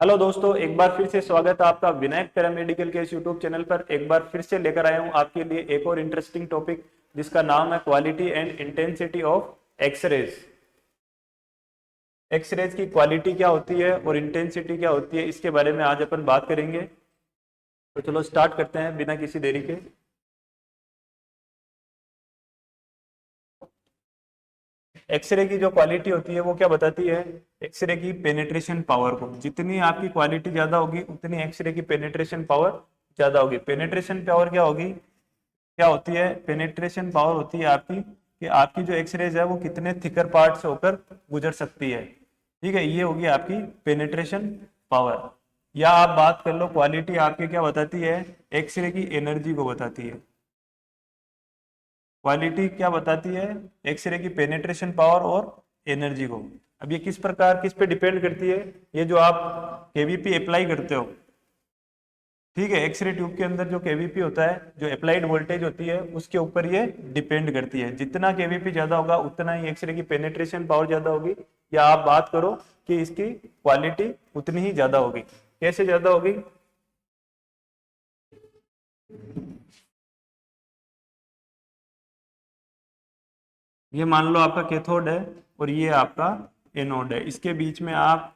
Hello दोस्तों, एक बार फिर से स्वागत है आपका विनायक पैरामेडिकल के इस यूट्यूब चैनल पर। एक बार फिर से लेकर आया हूं आपके लिए एक और इंटरेस्टिंग टॉपिक जिसका नाम है quality and intensity of exercise. Exercise की क्वालिटी क्या होती है और इंटेंसिटी क्या होती है, इसके बारे में आज अपन बात करेंगे। तो चलो स्टार्ट करते हैं बिना किसी देरी के। एक्सरे की जो क्वालिटी होती है वो क्या बताती है? एक्सरे की पेनिट्रेशन पावर को, जितनी आपकी क्वालिटी ज्यादा होगी उतनी एक्सरे की पेनिट्रेशन पावर ज्यादा होगी। पेनिट्रेशन पावर क्या होगी, क्या होती है? पेनिट्रेशन पावर होती है आपकी कि आपकी जो एक्सरेज है वो कितने थिकर पार्ट से होकर गुजर सकती है। ठीक है, ये होगी आपकी पेनिट्रेशन पावर। या आप बात कर लो, क्वालिटी आपकी क्या बताती है? एक्सरे की एनर्जी को बताती है। क्वालिटी क्या बताती है? एक्सरे की पेनिट्रेशन पावर और एनर्जी को। अब ये किस प्रकार किस पे डिपेंड करती है? ये जो आप केवीपी अप्लाई करते हो, ठीक है, एक्सरे ट्यूब के अंदर जो केवीपी होता है, जो अप्लाइड वोल्टेज होती है, उसके ऊपर ये डिपेंड करती है। जितना केवीपी ज्यादा होगा उतना ही एक्सरे की पेनिट्रेशन पावर ज्यादा होगी। या आप बात करो कि इसकी क्वालिटी उतनी ही ज्यादा होगी। कैसे ज्यादा होगी? ये मान लो आपका कैथोड है और ये आपका एनोड है, इसके बीच में आप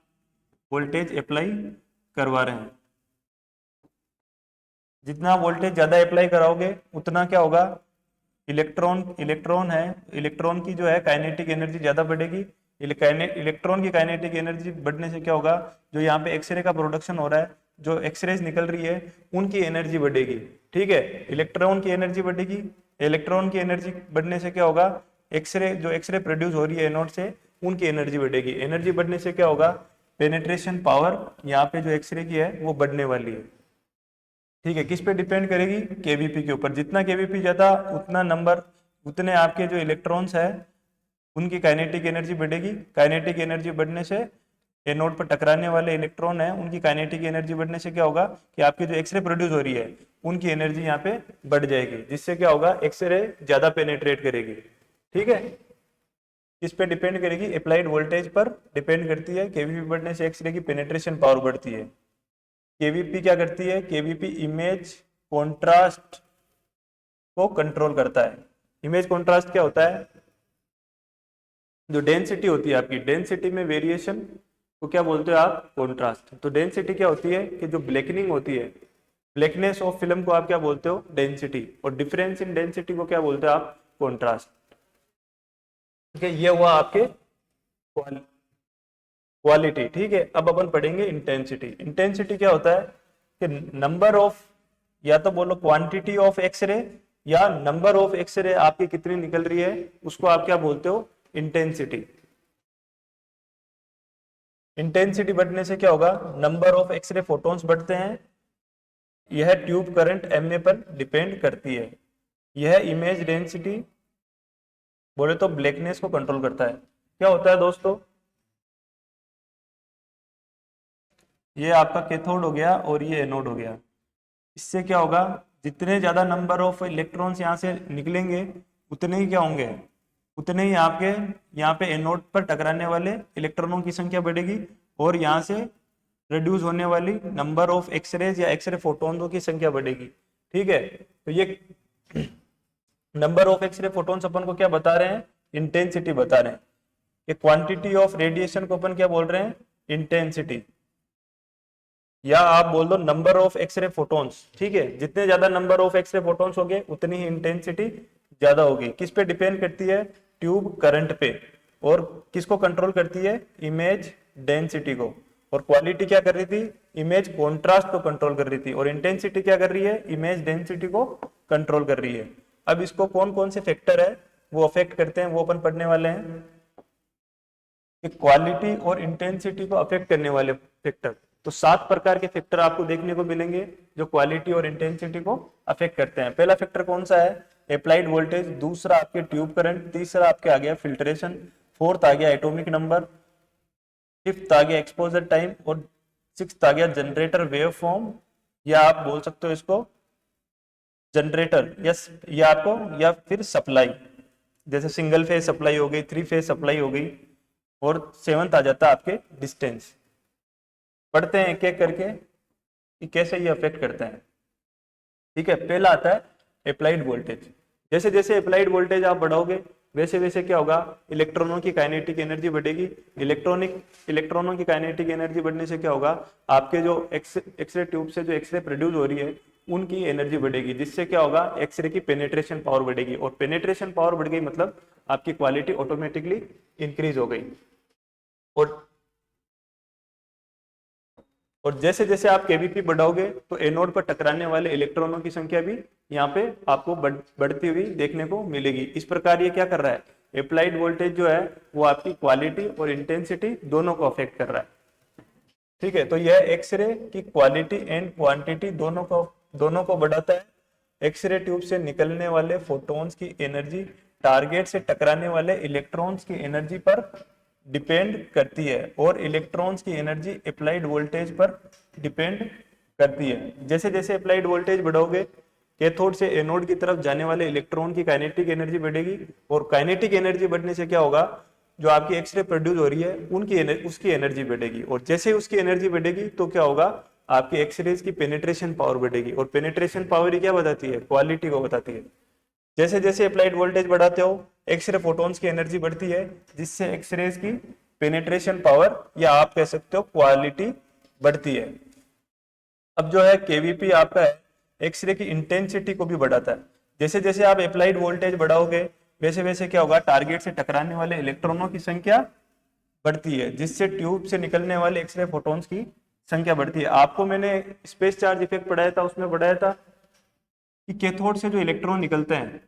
वोल्टेज अप्लाई करवा रहे हैं। जितना वोल्टेज ज्यादा अप्लाई कराओगे उतना क्या होगा? इलेक्ट्रॉन इलेक्ट्रॉन है, इलेक्ट्रॉन की जो है काइनेटिक एनर्जी ज्यादा बढ़ेगी। इलेक्ट्रॉन की काइनेटिक एनर्जी बढ़ने से क्या होगा? जो यहाँ पे एक्सरे का प्रोडक्शन हो रहा है, जो एक्सरेज निकल रही है, उनकी एनर्जी बढ़ेगी। ठीक है, इलेक्ट्रॉन की एनर्जी बढ़ेगी। इलेक्ट्रॉन की एनर्जी बढ़ने से क्या होगा? एक्सरे जो एक्सरे प्रोड्यूस हो रही है एनोड से, उनकी एनर्जी बढ़ेगी। एनर्जी बढ़ने से क्या होगा? पेनिट्रेशन पावर यहाँ पे जो एक्सरे की है वो बढ़ने वाली है। ठीक है, किस पे डिपेंड करेगी? केवीपी के ऊपर। जितना केवीपी ज्यादा उतना नंबर, उतने आपके जो इलेक्ट्रॉन्स है उनकी काइनेटिक एनर्जी बढ़ेगी। काइनेटिक एनर्जी बढ़ने से एनोड पर टकराने वाले इलेक्ट्रॉन है, उनकी काइनेटिक एनर्जी बढ़ने से क्या होगा कि आपकी जो एक्सरे प्रोड्यूस हो रही है उनकी एनर्जी यहाँ पे बढ़ जाएगी, जिससे क्या होगा? एक्सरे ज्यादा पेनिट्रेट करेगी। ठीक है, किस पे डिपेंड करेगी? अप्लाइड वोल्टेज पर डिपेंड करती है। केवीपी बढ़ने से एक्सरे की पेनिट्रेशन पावर बढ़ती है। केवीपी क्या करती है? केवीपी इमेज कॉन्ट्रास्ट को कंट्रोल करता है। इमेज कॉन्ट्रास्ट क्या होता है? जो डेंसिटी होती है आपकी, डेंसिटी में वेरिएशन को क्या बोलते हो आप? कॉन्ट्रास्ट। तो डेंसिटी क्या होती है कि जो ब्लैकनिंग होती है, ब्लैकनेस ऑफ फिल्म को आप क्या बोलते हो? डेंसिटी। और डिफरेंस इन डेंसिटी को क्या बोलते हो आप? कॉन्ट्रास्ट। ठीक है, ये हुआ आपके क्वालिटी। ठीक है, अब अपन पढ़ेंगे इंटेंसिटी। इंटेंसिटी क्या होता है कि नंबर ऑफ, या तो बोलो क्वांटिटी ऑफ एक्सरे, या नंबर ऑफ एक्सरे आपकी कितनी निकल रही है, उसको आप क्या बोलते हो? इंटेंसिटी। इंटेंसिटी बढ़ने से क्या होगा? नंबर ऑफ एक्सरे फोटॉन्स बढ़ते हैं। यह ट्यूब करंट एमए पर डिपेंड करती है। यह इमेज डेंसिटी बोले तो ब्लैकनेस को कंट्रोल करता है। क्या होता है दोस्तों? ये आपका कैथोड हो गया और ये एनोड हो गया। इससे क्या होगा? जितने ज्यादा नंबर ऑफ इलेक्ट्रॉन्स यहाँ से निकलेंगे उतने ही क्या होंगे? उतने ही आपके यहाँ पे एनोड पर टकराने वाले इलेक्ट्रॉनों की संख्या बढ़ेगी, और यहाँ से रिड्यूस होने वाली नंबर ऑफ एक्सरेज या एक्सरे फोटोनों की संख्या बढ़ेगी। ठीक है, तो ये नंबर ऑफ एक्सरे फोटोन्स अपन को क्या बता रहे हैं? इंटेंसिटी बता रहे हैं। कि क्वांटिटी ऑफ रेडिएशन को अपन क्या बोल रहे हैं? इंटेंसिटी। या आप बोल दो नंबर ऑफ एक्सरे फोटॉन्स। ठीक है, जितने ज्यादा नंबर ऑफ एक्सरे फोटॉन्स होंगे उतनी ही इंटेंसिटी ज्यादा होगी। किस पे डिपेंड करती है? ट्यूब करंट पे। और किसको कंट्रोल करती है? इमेज डेंसिटी को। और क्वालिटी क्या कर रही थी? इमेज कॉन्ट्रास्ट को कंट्रोल कर रही थी। और इंटेंसिटी क्या कर रही है? इमेज डेंसिटी को कंट्रोल कर रही है। अब इसको कौन कौन से फैक्टर है वो अफेक्ट करते हैं, वो अपन पढ़ने वाले हैं। कि क्वालिटी और इंटेंसिटी को अफेक्ट करने वाले फैक्टर, तो 7 प्रकार के फैक्टर आपको देखने को मिलेंगे जो क्वालिटी और इंटेंसिटी को अफेक्ट करते हैं। पहला फैक्टर कौन सा है? Applied voltage. दूसरा आपके ट्यूब करंट। तीसरा आपके आ गया फिल्ट्रेशन। फोर्थ आ गया एटॉमिक नंबर। फिफ्थ आ गया एक्सपोजर टाइम। और सिक्स्थ आ गया जनरेटर वेव फॉर्म, या आप बोल सकते हो इसको जनरेटर, या आपको, या फिर सप्लाई। जैसे सिंगल फेज सप्लाई हो गई, 3 फेज सप्लाई हो गई। और सेवंथ आ जाता है आपके डिस्टेंस। पढ़ते हैं एक एक करके कि कैसे ये अफेक्ट करते हैं। ठीक है, पहला आता है अप्लाइड वोल्टेज। जैसे जैसे अप्लाइड वोल्टेज आप बढ़ाओगे वैसे वैसे क्या होगा, इलेक्ट्रॉनों की काइनेटिक एनर्जी बढ़ेगी। इलेक्ट्रॉनों की काइनेटिक एनर्जी बढ़ने से क्या होगा, आपके जो एक्सरे ट्यूब से जो एक्सरे प्रोड्यूस हो रही है उनकी एनर्जी बढ़ेगी, जिससे क्या होगा, एक्सरे की पेनिट्रेशन पावर बढ़ेगी। और पेनिट्रेशन पावर बढ़ गई मतलब आपकी क्वालिटी ऑटोमेटिकली इंक्रीज हो गई। और जैसे जैसे आप केवीपी बढ़ाओगे तो एनोड पर टकराने वाले इलेक्ट्रॉनों की संख्या भी यहाँ पे आपको बढ़ती हुई देखने को मिलेगी। इस प्रकार ये क्या कर रहा है, अप्लाइड वोल्टेज जो है वो आपकी क्वालिटी और इंटेंसिटी दोनों को अफेक्ट कर रहा है। ठीक है, तो यह एक्सरे की क्वालिटी एंड क्वांटिटी दोनों को बढ़ाता है। एक्सरे ट्यूब से निकलने वाले फोटॉन्स की एनर्जी टारगेट से टकराने वाले इलेक्ट्रॉन्स की एनर्जी पर डिपेंड करती है और इलेक्ट्रॉन्स की एनर्जी अप्लाइड वोल्टेज पर डिपेंड करती है। जैसे जैसे अप्लाइड वोल्टेज बढ़ाओगे कैथोड से एनोड की तरफ जाने वाले इलेक्ट्रॉन की काइनेटिक एनर्जी बढ़ेगी और काइनेटिक एनर्जी बढ़ने से क्या होगा, जो आपकी एक्सरे प्रोड्यूस हो रही है उसकी एनर्जी बढ़ेगी। और जैसे उसकी एनर्जी बढ़ेगी तो क्या होगा, आपकी एक्सरेज की पेनिट्रेशन पावर बढ़ेगी। और पेनिट्रेशन पावर ही क्या बताती है, क्वालिटी को बताती है। जैसे जैसे अप्लाइड वोल्टेज बढ़ाते हो एक्सरे फोटॉन्स की एनर्जी बढ़ती है, जिससे एक्सरेज की पेनिट्रेशन पावर या आप कह सकते हो क्वालिटी बढ़ती है। अब जो है केवीपी आपका है एक्सरे की इंटेंसिटी को भी बढ़ाता है। जैसे जैसे आप अप्लाइड वोल्टेज बढ़ाओगे वैसे वैसे क्या होगा, टारगेट से टकराने वाले इलेक्ट्रॉनों की संख्या बढ़ती है, जिससे ट्यूब से निकलने वाले एक्सरे फोटॉन्स की संख्या बढ़ती है। आपको मैंने स्पेस चार्ज इफेक्ट पढ़ाया था, उसमें पढ़ाया था कि कैथोड से जो इलेक्ट्रॉन निकलते हैं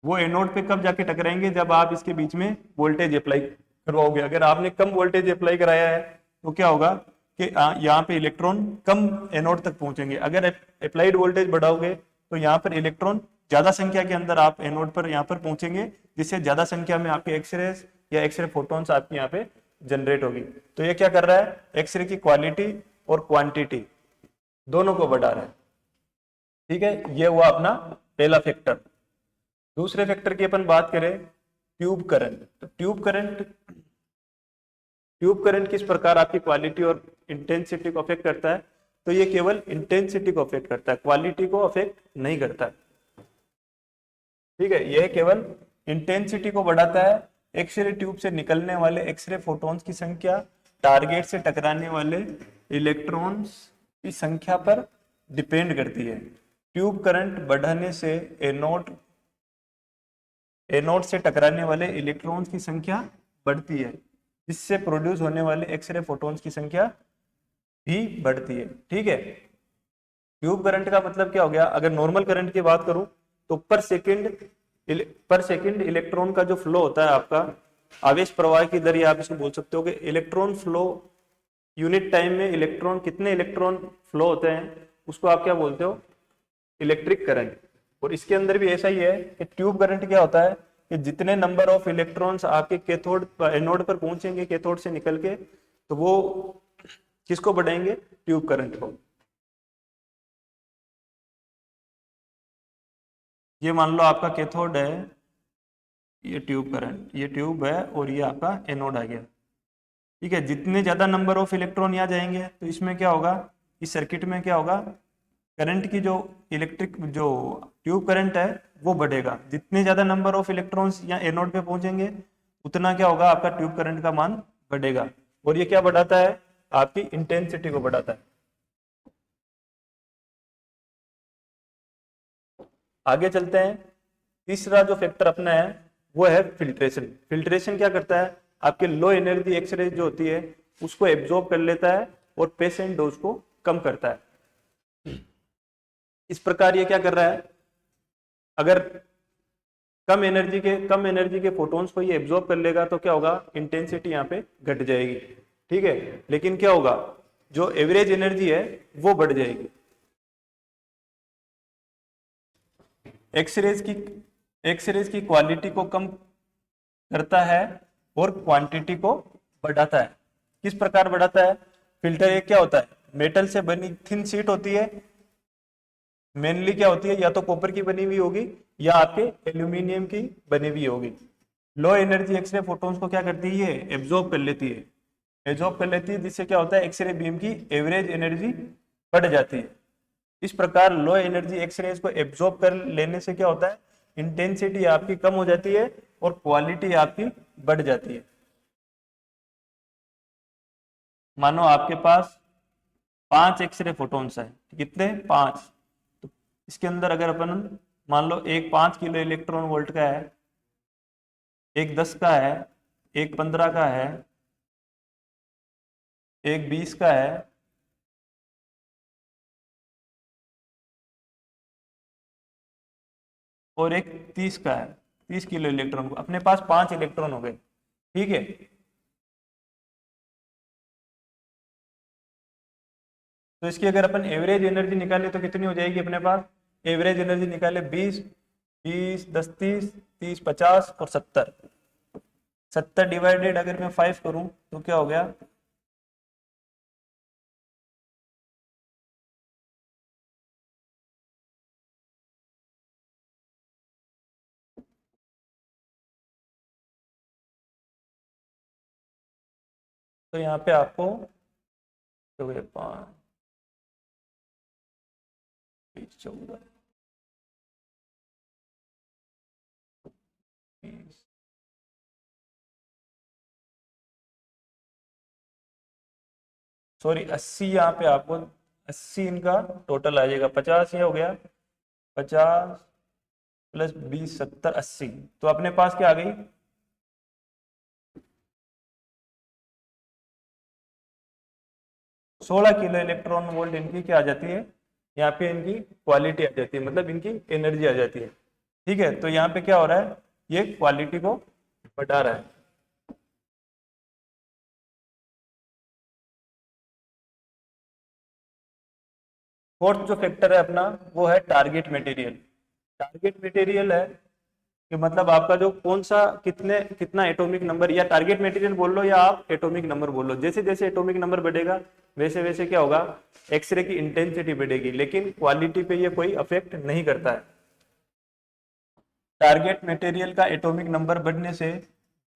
वो एनोड पे कब जाके टकराएंगे, जब आप इसके बीच में वोल्टेज अप्लाई करवाओगे। अगर आपने कम वोल्टेज अप्लाई कराया है तो क्या होगा कि यहाँ पे इलेक्ट्रॉन कम एनोड तक पहुंचेंगे। अगर अप्लाइड वोल्टेज बढ़ाओगे तो यहाँ पर इलेक्ट्रॉन ज्यादा संख्या के अंदर आप एनोड पर यहाँ पर पहुंचेंगे, जिससे ज्यादा संख्या में आपके एक्सरे या एक्सरे फोटॉन्स आपके यहाँ पे जनरेट होगी। तो ये क्या कर रहा है, एक्सरे की क्वालिटी और क्वांटिटी दोनों को बढ़ा रहा है। ठीक है, ये हुआ अपना पहला फैक्टर। दूसरे फैक्टर की अपन बात करें ट्यूब करंट। तो ट्यूब करंट किस प्रकार आपकी क्वालिटी और इंटेंसिटी को अफेक्ट करता है, तो ये केवल इंटेंसिटी को अफेक्ट करता है, क्वालिटी को अफेक्ट नहीं करता। ठीक है, यह केवल इंटेंसिटी को बढ़ाता है। एक्सरे ट्यूब से निकलने वाले एक्सरे फोटॉन्स की संख्या टारगेट से टकराने वाले इलेक्ट्रॉन्स की संख्या पर डिपेंड करती है। ट्यूब करंट बढ़ाने से एनोड से टकराने वाले इलेक्ट्रॉन्स की संख्या बढ़ती है, जिससे प्रोड्यूस होने वाले एक्सरे फोटॉन्स की संख्या भी बढ़ती है। ठीक है, ट्यूब करंट का मतलब क्या हो गया, अगर नॉर्मल करंट की बात करूं तो पर सेकंड इलेक्ट्रॉन का जो फ्लो होता है आपका, आवेश प्रवाह की दर, आप इसको बोल सकते हो कि इलेक्ट्रॉन फ्लो यूनिट टाइम में इलेक्ट्रॉन कितने इलेक्ट्रॉन फ्लो होते हैं उसको आप क्या बोलते हो, इलेक्ट्रिक करंट। और इसके अंदर भी ऐसा ही है कि ट्यूब करंट क्या होता है कि जितने नंबर ऑफ इलेक्ट्रॉन्स आपके कैथोड एनोड पर पहुंचेंगे कैथोड से निकल के, तो वो किसको बढ़ाएंगे, ट्यूब करंट को। ये मान लो आपका कैथोड है, ये ट्यूब करंट, ये ट्यूब है और ये आपका एनोड आ गया। ठीक है, जितने ज्यादा नंबर ऑफ इलेक्ट्रॉन यहाँ जाएंगे तो इसमें क्या होगा, इस सर्किट में क्या होगा, करंट की जो जो ट्यूब करंट है वो बढ़ेगा। जितने ज्यादा नंबर ऑफ इलेक्ट्रॉन्स यहाँ एनोड पे पहुंचेंगे उतना क्या होगा, आपका ट्यूब करंट का मान बढ़ेगा। और ये क्या बढ़ाता है, आपकी इंटेंसिटी को बढ़ाता है। आगे चलते हैं, तीसरा जो फैक्टर अपना है वो है फिल्ट्रेशन। फिल्ट्रेशन क्या करता है, आपके लो एनर्जी एक्सरे जो होती है उसको एब्जॉर्ब कर लेता है और पेशेंट डोज को कम करता है। इस प्रकार ये क्या कर रहा है, अगर कम एनर्जी के फोटॉन्स को ये एब्जॉर्ब कर लेगा तो क्या होगा, इंटेंसिटी यहाँ पे घट जाएगी। ठीक है, लेकिन क्या होगा, जो एवरेज एनर्जी है वो बढ़ जाएगी। एक्सरेज की क्वालिटी को कम करता है और क्वांटिटी को बढ़ाता है। किस प्रकार बढ़ाता है, फिल्टर एक क्या होता है, मेटल से बनी थिन शीट होती है, मेनली क्या होती है, या तो कॉपर की बनी हुई होगी या आपके एल्यूमिनियम की बनी हुई होगी। लो एनर्जी एक्सरे फोटॉन्स को क्या करती है, एब्जॉर्ब कर लेती है एब्जॉर्ब कर लेती है, जिससे क्या होता है एक्सरे बीम की एवरेज एनर्जी बढ़ जाती है। इस प्रकार लो एनर्जी एक्सरेज को एब्जॉर्ब कर लेने से क्या होता है, इंटेंसिटी आपकी कम हो जाती है और क्वालिटी आपकी बढ़ जाती है। मानो आपके पास 5 एक्सरे फोटॉन्स है, कितने, 5। तो इसके अंदर अगर अपन मान लो एक 5 किलो इलेक्ट्रॉन वोल्ट का है, एक 10 का है, एक 15 का है, एक 20 का है, और एक 30 का है, 30 किलो इलेक्ट्रॉन, अपने पास 5 इलेक्ट्रॉन हो गए, ठीक है। तो इसकी अगर अपन एवरेज एनर्जी निकाले तो कितनी हो जाएगी अपने पास, एवरेज एनर्जी निकाले 20, 20 10 30, 30 50 और 70। 70 डिवाइडेड अगर मैं 5 करूं तो क्या हो गया, तो यहाँ पे आपको तो 5 14 20, सॉरी 80, यहाँ पे आपको 80 इनका टोटल आ जाएगा, 50 ये हो गया, 50 प्लस 20 70 80, तो अपने पास क्या आ गई, 16 किलो इलेक्ट्रॉन वोल्ट इनकी क्या आ जाती है, यहाँ पे इनकी क्वालिटी आ जाती है, मतलब इनकी एनर्जी आ जाती है। ठीक है, तो यहाँ पे क्या हो रहा है, ये क्वालिटी को बढ़ा रहा है। फोर्थ जो फैक्टर है अपना वो है टारगेट मटेरियल। टारगेट मटेरियल है कि मतलब आपका जो कौन सा कितना एटॉमिक नंबर, या टारगेट मटेरियल बोल लो या आप एटॉमिक नंबर बोल लो, जैसे जैसे एटॉमिक नंबर बढ़ेगा वैसे वैसे क्या होगा, एक्सरे की इंटेंसिटी बढ़ेगी, लेकिन क्वालिटी पे ये कोई अफेक्ट नहीं करता है। टारगेट मटेरियल का एटॉमिक नंबर बढ़ने से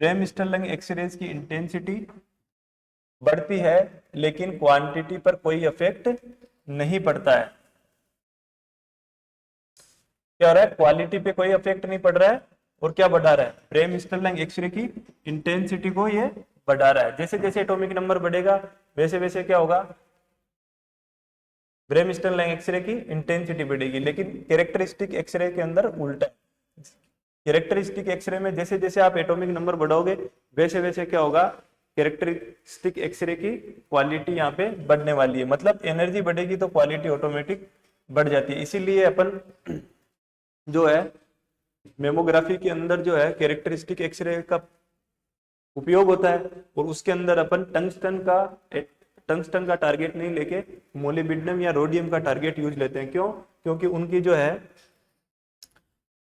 ब्रेम स्टर्लिंग एक्सरेज की इंटेंसिटी बढ़ती है, लेकिन क्वांटिटी पर कोई इफेक्ट नहीं पड़ता है। क्या हो रहा है, क्वालिटी पे कोई इफेक्ट नहीं पड़ रहा है, और क्या बढ़ा रहा है, ब्रेम स्टर्लिंग एक्सरे की इंटेंसिटी को ये बढ़ा रहा है। जैसे जैसे एटॉमिक नंबर बढ़ेगा वैसे वैसे क्या होगा, ब्रेम स्टर्लिंग एक्सरे की इंटेंसिटी बढ़ेगी, लेकिन कैरेक्टरिस्टिक एक्सरे के अंदर उल्टा है। कैरेक्टरिस्टिक एक्सरे में जैसे जैसे आप एटॉमिक नंबर बढ़ाओगे वैसे वैसे क्या होगा, कैरेक्टरिस्टिक एक्सरे की क्वालिटी यहाँ पे बढ़ने वाली है, मतलब एनर्जी बढ़ेगी तो क्वालिटी ऑटोमेटिक बढ़ जाती है। इसीलिए अपन जो है मेमोग्राफी के अंदर जो है कैरेक्टरिस्टिक एक्सरे का उपयोग होता है, और उसके अंदर अपन टंगस्टन का टारगेट नहीं लेके मोलिब्डेनम या रोडियम का टारगेट यूज लेते हैं। क्यों, क्योंकि उनकी जो है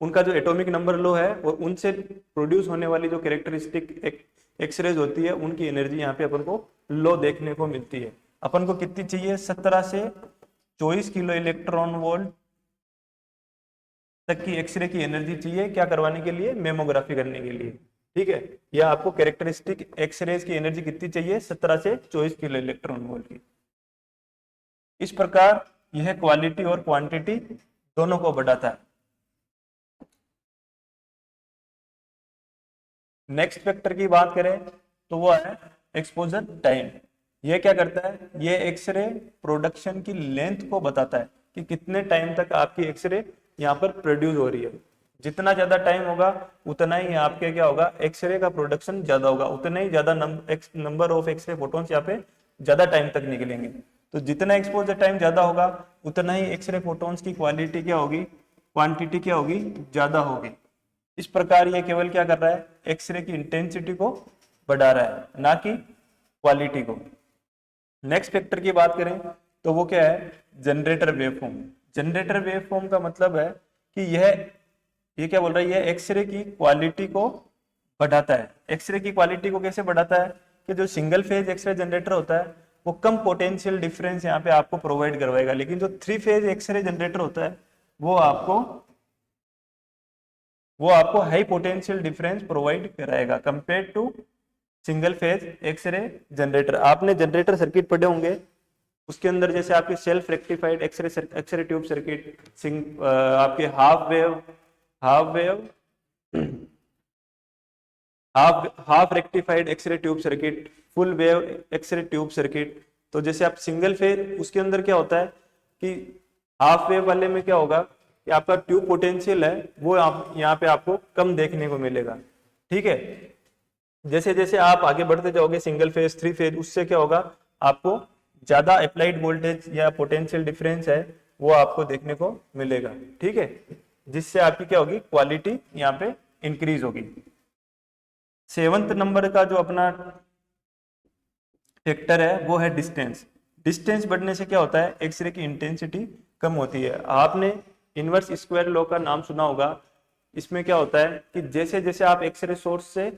उनका जो एटॉमिक नंबर लो है और उनसे प्रोड्यूस होने वाली जो कैरेक्टरिस्टिक एक्सरेज होती है उनकी एनर्जी यहाँ पे अपन को लो देखने को मिलती है। अपन को कितनी चाहिए, 17 से 24 किलो इलेक्ट्रॉन वोल्ट तक की एक्सरे की एनर्जी चाहिए, क्या करवाने के लिए, मेमोग्राफी करने के लिए। ठीक है, या आपको कैरेक्टरिस्टिक एक्सरेज की एनर्जी कितनी चाहिए, 17 से 24 किलो इलेक्ट्रॉन वोल्ट की। इस प्रकार यह क्वालिटी और क्वांटिटी दोनों को बढ़ाता है। नेक्स्ट फैक्टर की बात करें तो वो है एक्सपोजर टाइम। ये क्या करता है, ये एक्सरे प्रोडक्शन की लेंथ को बताता है कि कितने टाइम तक आपकी एक्सरे यहाँ पर प्रोड्यूस हो रही है। जितना ज्यादा टाइम होगा उतना ही आपके क्या होगा, एक्सरे का प्रोडक्शन ज्यादा होगा, उतना ही ज्यादा नंबर ऑफ एक्सरे फोटोन्स यहाँ पे ज्यादा टाइम तक निकलेंगे। तो जितना एक्सपोजर टाइम ज्यादा होगा उतना ही एक्सरे फोटोन्स की क्वालिटी क्या होगी, क्वांटिटी क्या होगी, ज्यादा होगी। इस प्रकार ये केवल क्या कर रहा है, एक्सरे की इंटेंसिटी को बढ़ा रहा है, ना कि क्वालिटी को। नेक्स्ट फैक्टर की बात करें तो वो क्या है, जनरेटर वेवफॉर्म। जनरेटर वेवफॉर्म का मतलब है कि ये क्या बोल रहा है, ये एक्सरे की क्वालिटी को बढ़ाता है। एक्सरे की क्वालिटी को कैसे बढ़ाता है कि जो सिंगल फेज एक्सरे जनरेटर होता है वो कम पोटेंशियल डिफरेंस यहाँ पे आपको प्रोवाइड करवाएगा, लेकिन जो 3 फेज एक्सरे जनरेटर होता है वो आपको हाई पोटेंशियल डिफरेंस प्रोवाइड कराएगा compare to single phase X ray generator, आपने जनरेटर सर्किट पढ़े होंगे, उसके अंदर जैसे आपके self rectified X ray tube circuit, आपके half wave half rectified X ray tube circuit, full wave X ray tube circuit. तो जैसे आप सिंगल फेज, उसके अंदर क्या होता है कि हाफ वेव वाले में क्या होगा कि आपका ट्यूब पोटेंशियल है वो आप यहाँ पे आपको कम देखने को मिलेगा। ठीक है, जैसे जैसे आप आगे बढ़ते जाओगे सिंगल फेज, थ्री फेज, उससे क्या होगा, आपको ज्यादा अप्लाइड वोल्टेज या पोटेंशियल डिफरेंस है वो आपको देखने को मिलेगा। ठीक है, जिससे आपकी क्या होगी, क्वालिटी यहाँ पे इंक्रीज होगी। 7th नंबर का जो अपना फैक्टर है वो है डिस्टेंस। डिस्टेंस बढ़ने से क्या होता है, एक्सरे की इंटेंसिटी कम होती है। आपने इनवर्स स्क्वायर लॉ का नाम सुना होगा। इसमें क्या होता है कि जैसे जैसे आप एक्सरे सोर्स से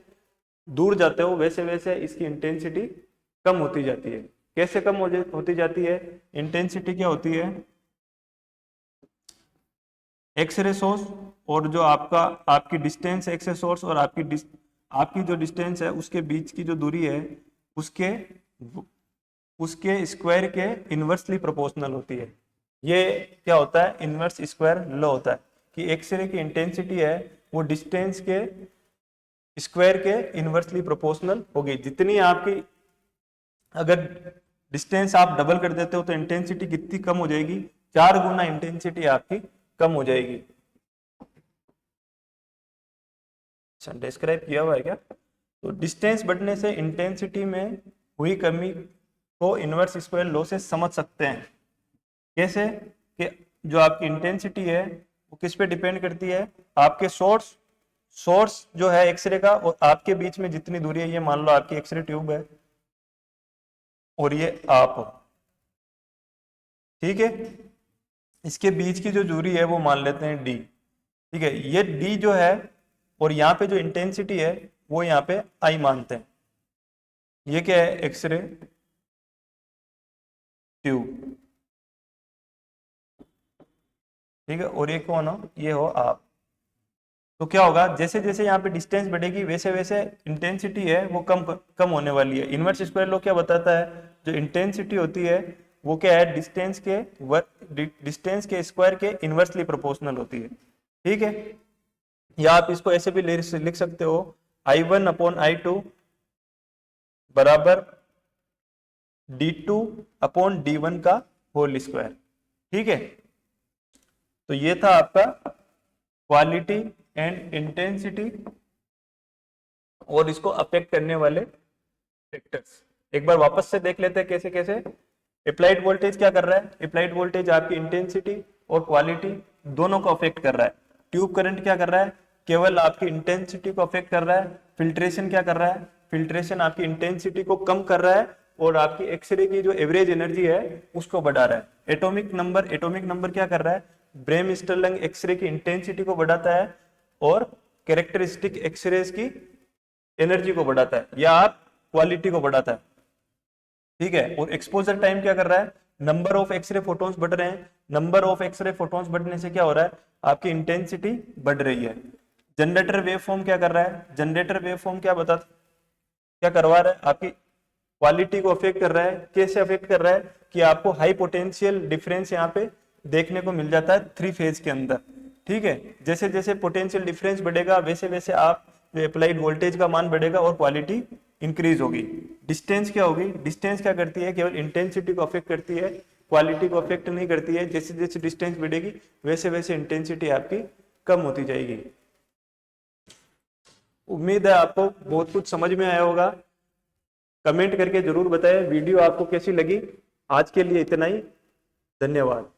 दूर जाते हो वैसे वैसे इसकी इंटेंसिटी कम होती जाती है। कैसे कम होती जाती है, इंटेंसिटी क्या होती है, एक्सरे सोर्स और जो आपकी डिस्टेंस एक्सरे सोर्स और आपकी जो डिस्टेंस है उसके बीच की जो दूरी है उसके स्क्वायर के इनवर्सली प्रोपोर्शनल होती है। ये क्या होता है, इनवर्स स्क्वायर लॉ होता है कि एक्सरे की इंटेंसिटी है वो डिस्टेंस के स्क्वायर के इनवर्सली प्रोपोर्शनल होगी। जितनी आपकी, अगर डिस्टेंस आप डबल कर देते हो तो इंटेंसिटी कितनी कम हो जाएगी, 4 गुना इंटेंसिटी आपकी कम हो जाएगी। अच्छा, डिस्क्राइब किया हुआ है क्या? तो डिस्टेंस बढ़ने से इंटेंसिटी में हुई कमी को इनवर्स स्क्वायर लॉ से समझ सकते हैं। कैसे कि जो आपकी इंटेंसिटी है वो किस पे डिपेंड करती है, आपके सोर्स जो है एक्सरे का और आपके बीच में जितनी दूरी है, ये मान लो आपकी एक्सरे ट्यूब है और ये आप हो। ठीक है, इसके बीच की जो दूरी है वो मान लेते हैं डी। ठीक है, ये डी जो है और यहाँ पे जो इंटेंसिटी है वो यहाँ पे आई मानते हैं। ये क्या है, एक्सरे ट्यूब। ठीक है, और ये कौन हो, ये हो आप। तो क्या होगा, जैसे जैसे यहाँ पे डिस्टेंस बढ़ेगी वैसे वैसे इंटेंसिटी है वो कम होने वाली है। इनवर्स स्क्वायर लॉ क्या बताता है, जो इंटेंसिटी होती है वो क्या है, डिस्टेंस के स्क्वायर के इनवर्सली प्रोपोर्शनल होती है। ठीक है, या आप इसको ऐसे भी लिख सकते हो, I1 अपॉन I2 बराबर D2 अपॉन D1 का होल स्क्वायर। ठीक है, तो ये था आपका क्वालिटी एंड इंटेंसिटी और इसको अफेक्ट करने वाले फैक्टर्स। एक बार वापस से देख लेते हैं कैसे कैसे। अप्लाइड वोल्टेज क्या कर रहा है, अप्लाइड वोल्टेज आपकी इंटेंसिटी और क्वालिटी दोनों को अफेक्ट कर रहा है। ट्यूब करंट क्या कर रहा है, केवल आपकी इंटेंसिटी को अफेक्ट कर रहा है। फिल्ट्रेशन क्या कर रहा है, फिल्ट्रेशन आपकी इंटेंसिटी को कम कर रहा है और आपकी एक्सरे की जो एवरेज एनर्जी है उसको बढ़ा रहा है। एटॉमिक नंबर क्या कर रहा है, ब्रेम स्टर्लिंग एक्सरे की इंटेंसिटी को बढ़ाता है और कैरेक्टरिस्टिक एक्सरेज की एनर्जी को बढ़ाता है या आप क्वालिटी को बढ़ाता है। ठीक है, और एक्सपोजर टाइम क्या कर रहा है, नंबर ऑफ एक्सरे फोटोन्स बढ़ रहे हैं। नंबर ऑफ एक्सरे फोटोन्स बढ़ने से क्या हो रहा है, आपकी इंटेंसिटी बढ़ रही है। जनरेटर वेव फॉर्म क्या कर रहा है, जनरेटर वेव फॉर्म क्या करवा रहा है, आपकी क्वालिटी को अफेक्ट कर रहा है। कैसे अफेक्ट कर रहा है कि आपको हाई पोटेंशियल डिफरेंस यहाँ पे देखने को मिल जाता है 3 फेज के अंदर। ठीक है, जैसे जैसे पोटेंशियल डिफरेंस बढ़ेगा वैसे वैसे आप जो अप्लाइड वोल्टेज का मान बढ़ेगा और क्वालिटी इंक्रीज होगी। डिस्टेंस क्या होगी, डिस्टेंस क्या करती है, केवल इंटेंसिटी को अफेक्ट करती है, क्वालिटी को अफेक्ट नहीं करती है। जैसे जैसे डिस्टेंस बढ़ेगी वैसे वैसे इंटेंसिटी आपकी कम होती जाएगी। उम्मीद है आपको बहुत कुछ समझ में आया होगा। कमेंट करके जरूर बताएं वीडियो आपको कैसी लगी। आज के लिए इतना ही, धन्यवाद।